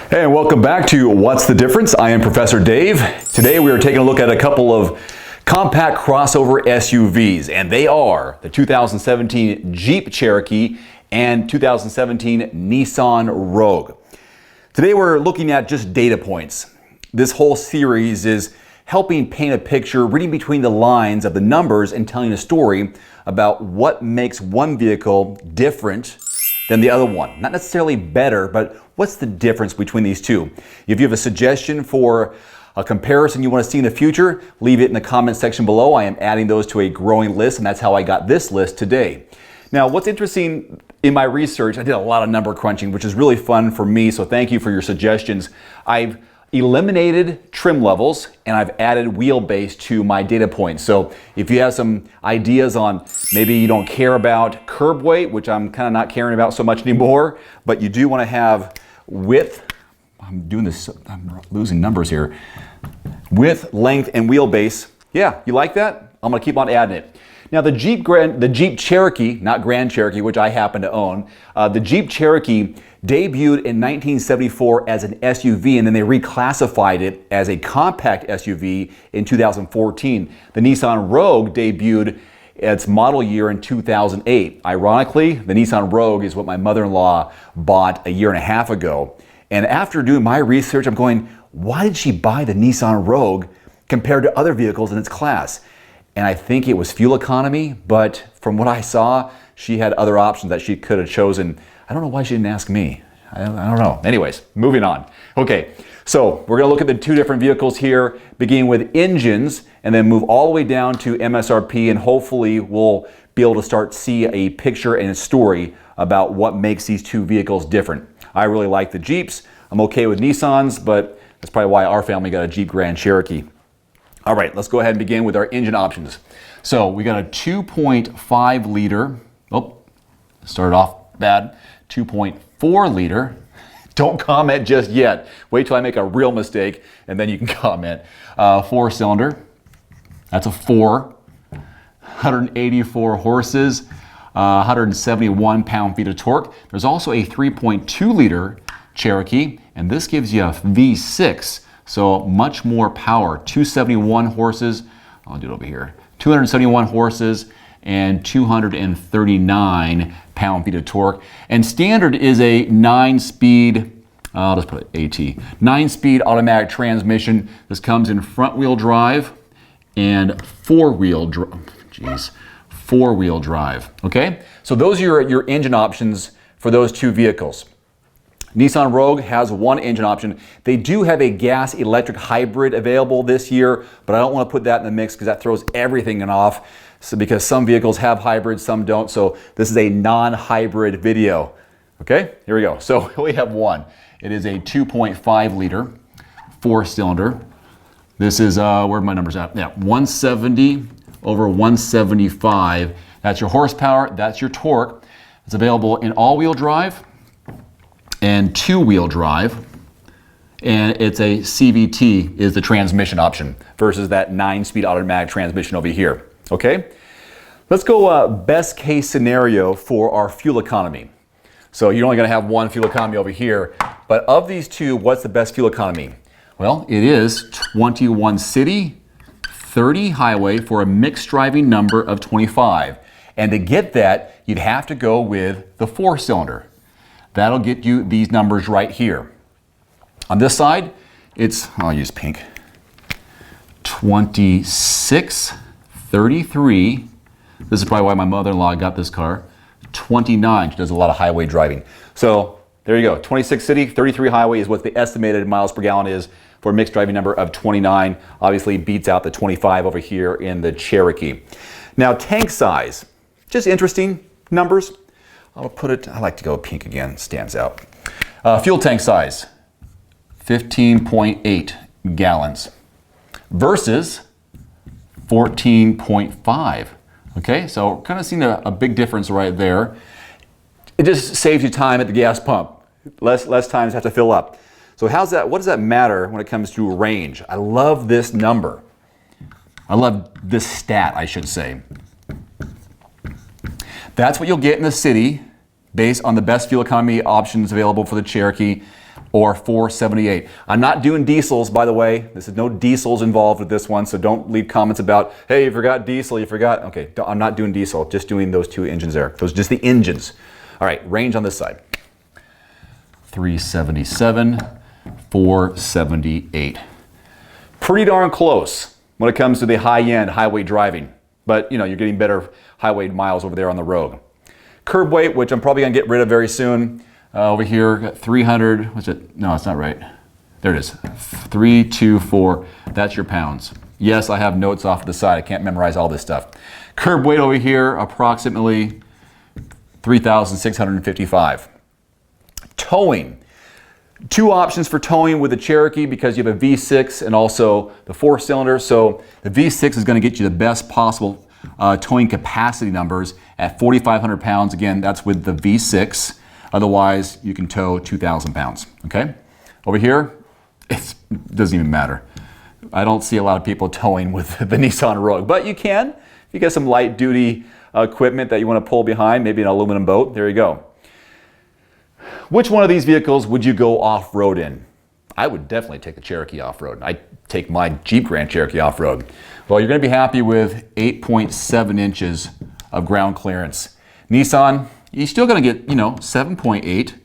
Hey, and welcome back to What's the Difference? I am Professor Dave. Today we are taking a look at a couple of compact crossover SUVs, and they are the 2017 Jeep Cherokee and 2017 Nissan Rogue. Today we're looking at just data points. This whole series is helping paint a picture, reading between the lines of the numbers and telling a story about what makes one vehicle different than the other one. Not necessarily better, but what's the difference between these two? If you have a suggestion for a comparison you want to see in the future, leave it in the comment section below. I am adding those to a growing list, and that's how I got this list today. Now, what's interesting in my research, I did a lot of number crunching, which is really fun for me, so thank you for your suggestions. I've eliminated trim levels and I've added wheelbase to my data points. So if you have some ideas on maybe you don't care about curb weight, which I'm kind of not caring about so much anymore, but you do want to have width, I'm losing numbers here, width, length, and wheelbase. Yeah, you like that? I'm going to keep on adding it. Now the Jeep Cherokee, not Grand Cherokee, which I happen to own, the Jeep Cherokee debuted in 1974 as an SUV, and then they reclassified it as a compact SUV in 2014. The Nissan Rogue debuted its model year in 2008. Ironically, the Nissan Rogue is what my mother-in-law bought a year and a half ago. And after doing my research, I'm going, why did she buy the Nissan Rogue compared to other vehicles in its class? And I think it was fuel economy, but from what I saw, she had other options that she could have chosen. I don't know why she didn't ask me. I don't know. Anyways, moving on. Okay, so we're gonna look at the two different vehicles here, beginning with engines, and then move all the way down to MSRP, and hopefully we'll be able to start see a picture and a story about what makes these two vehicles different. I really like the Jeeps. I'm okay with Nissans, but that's probably why our family got a Jeep Grand Cherokee. All right, let's go ahead and begin with our engine options. So we got a 2.5 liter, started off bad, 2.4 liter. Don't comment just yet. Wait till I make a real mistake and then you can comment. 4-cylinder, that's a 4, 184 horses, 171 pound-feet of torque. There's also a 3.2 liter Cherokee, and this gives you a V6. So much more power, 271 horses, I'll do it over here, 271 horses and 239 pound-feet of torque. And standard is a 9-speed, I'll just put AT, 9-speed automatic transmission. This comes in front-wheel drive and four-wheel drive, okay? So those are your engine options for those two vehicles. Nissan Rogue has one engine option. They do have a gas electric hybrid available this year, but I don't want to put that in the mix because that throws everything off. So because some vehicles have hybrids, some don't. So this is a non-hybrid video. Okay, here we go. So we have one. It is a 2.5 liter, 4-cylinder. This is, where are my numbers at? Yeah, 170 over 175. That's your horsepower, that's your torque. It's available in all-wheel drive and 2-wheel drive, and it's a CVT is the transmission option versus that 9-speed automatic transmission over here. Okay, let's go best case scenario for our fuel economy. So you're only going to have one fuel economy over here, but of these two, what's the best fuel economy? Well, it is 21 city, 30 highway for a mixed driving number of 25. And to get that, you'd have to go with the 4-cylinder. That'll get you these numbers right here. On this side, I'll use pink, 26, 33. This is probably why my mother-in-law got this car. 29, she does a lot of highway driving. So there you go, 26 city, 33 highway is what the estimated miles per gallon is for a mixed driving number of 29. Obviously beats out the 25 over here in the Cherokee. Now tank size, just interesting numbers. I like to go pink again, stands out. Fuel tank size, 15.8 gallons versus 14.5. Okay, so kind of seeing a big difference right there. It just saves you time at the gas pump. Less times have to fill up. So what does that matter when it comes to range? I love this number. I love this stat, I should say. That's what you'll get in the city based on the best fuel economy options available for the Cherokee. or $478. I'm not doing diesels, by the way. This is no diesels involved with this one, so don't leave comments about, hey, you forgot diesel, you forgot. Okay, I'm not doing diesel, just doing those two engines there. Those are just the engines. All right, range on this side. 377, 478. Pretty darn close when it comes to the high-end highway driving. But, you're getting better highway miles over there on the Rogue. Curb weight, which I'm probably going to get rid of very soon. Over here, got 300, what's it? No, it's not right. There it is, 324, that's your pounds. Yes, I have notes off to the side. I can't memorize all this stuff. Curb weight over here, approximately 3,655. Towing. Two options for towing with the Cherokee because you have a V6 and also the 4-cylinder. So the V6 is going to get you the best possible towing capacity numbers at 4,500 pounds. Again, that's with the V6. Otherwise, you can tow 2,000 pounds, okay? Over here, it doesn't even matter. I don't see a lot of people towing with the Nissan Rogue, but you can. If you get some light duty equipment that you want to pull behind, maybe an aluminum boat, there you go. Which one of these vehicles would you go off-road in? I would definitely take the Cherokee off-road. I'd take my Jeep Grand Cherokee off-road. Well, you're going to be happy with 8.7 inches of ground clearance. Nissan, you're still going to get, 7.8.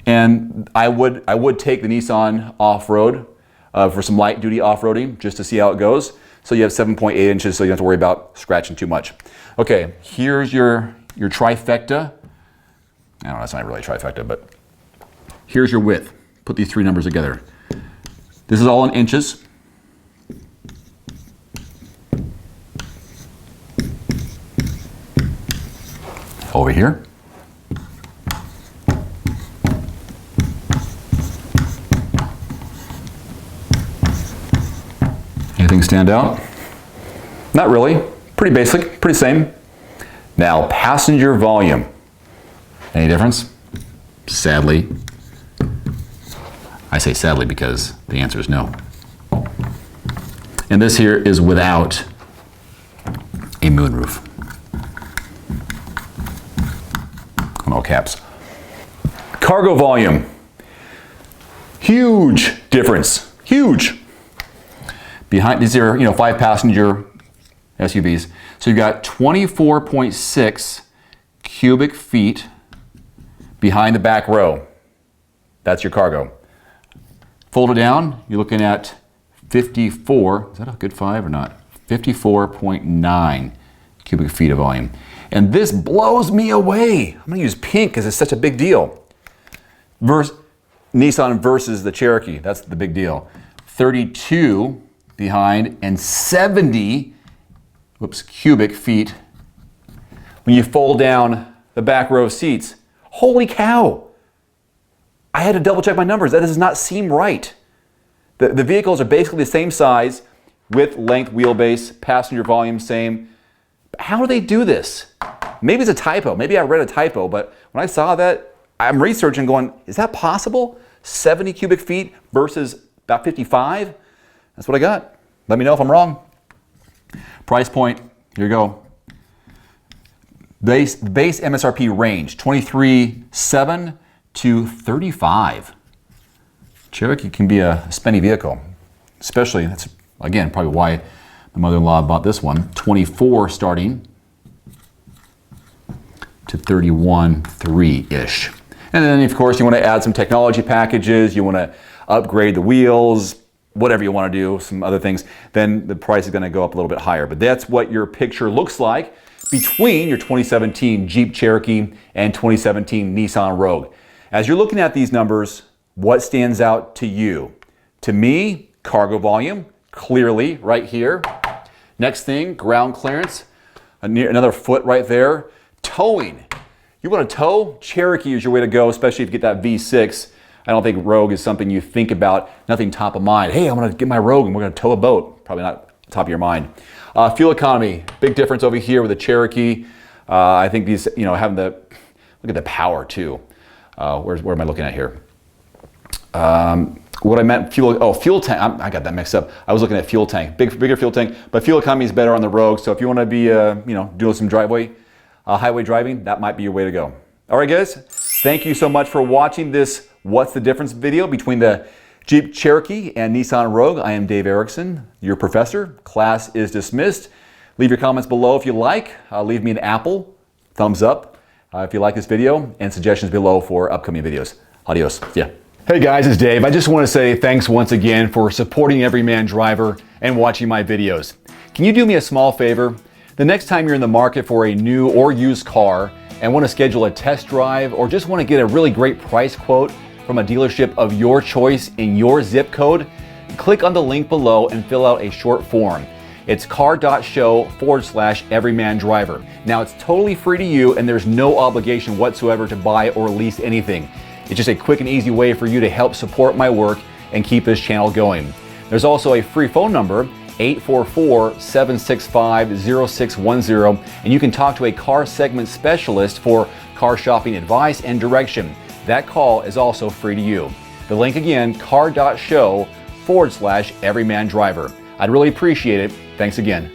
And I would take the Nissan off-road for some light-duty off-roading just to see how it goes. So you have 7.8 inches, so you don't have to worry about scratching too much. Okay, here's your trifecta. I don't know, that's not really a trifecta, but here's your width. Put these three numbers together. This is all in inches. Over here. Anything stand out? Not really. Pretty basic, pretty same. Now, passenger volume. Any difference? Sadly. I say sadly because the answer is no. And this here is without a moonroof. On all caps. Cargo volume. Huge difference. Huge. Behind these are, 5-passenger SUVs. So you've got 24.6 cubic feet behind the back row. That's your cargo. Fold it down, you're looking at 54, is that a good 5 or not? 54.9 cubic feet of volume. And this blows me away. I'm gonna use pink because it's such a big deal. Nissan versus the Cherokee, that's the big deal. 32 behind and 70 cubic feet when you fold down the back row seats. Holy cow! I had to double check my numbers. That does not seem right. The vehicles are basically the same size, width, length, wheelbase, passenger volume same. How do they do this? Maybe it's a typo. Maybe I read a typo, but when I saw that, I'm researching going, is that possible? 70 cubic feet versus about 55? That's what I got. Let me know if I'm wrong. Price point, here you go. Base MSRP range, 23.7 to 35. Cherokee can be a spendy vehicle, especially, that's again probably why my mother-in-law bought this one. 24 starting to 31.3-ish. And then of course you want to add some technology packages, you want to upgrade the wheels, whatever you want to do, some other things, then the price is going to go up a little bit higher. But that's what your picture looks like between your 2017 Jeep Cherokee and 2017 Nissan Rogue. As you're looking at these numbers, what stands out to you? To me, cargo volume, clearly right here. Next thing, ground clearance, another foot right there. Towing. You want to tow? Cherokee is your way to go, especially if you get that V6. I don't think Rogue is something you think about, nothing top of mind. Hey, I'm going to get my Rogue and we're going to tow a boat. Probably not top of your mind. Fuel economy, big difference over here with the Cherokee. I think these, having the, look at the power too. Where am I looking at here? What I meant, fuel tank, I got that mixed up. I was looking at fuel tank, bigger fuel tank, but fuel economy is better on the Rogue. So if you want to be, doing some highway driving, that might be your way to go. All right, guys, thank you so much for watching this What's the difference video between the Jeep Cherokee and Nissan Rogue? I am Dave Erickson, your professor. Class is dismissed. Leave your comments below if you like. Leave me an apple, thumbs up if you like this video, and suggestions below for upcoming videos. Adios. Yeah. Hey guys, it's Dave. I just want to say thanks once again for supporting Everyman Driver and watching my videos. Can you do me a small favor? The next time you're in the market for a new or used car and want to schedule a test drive or just want to get a really great price quote from a dealership of your choice in your zip code, click on the link below and fill out a short form. It's car.show/Everyman Driver. Now it's totally free to you and there's no obligation whatsoever to buy or lease anything. It's just a quick and easy way for you to help support my work and keep this channel going. There's also a free phone number, 844-765-0610, and you can talk to a car segment specialist for car shopping advice and direction. That call is also free to you. The link again, car.show/Everyman Driver. I'd really appreciate it. Thanks again.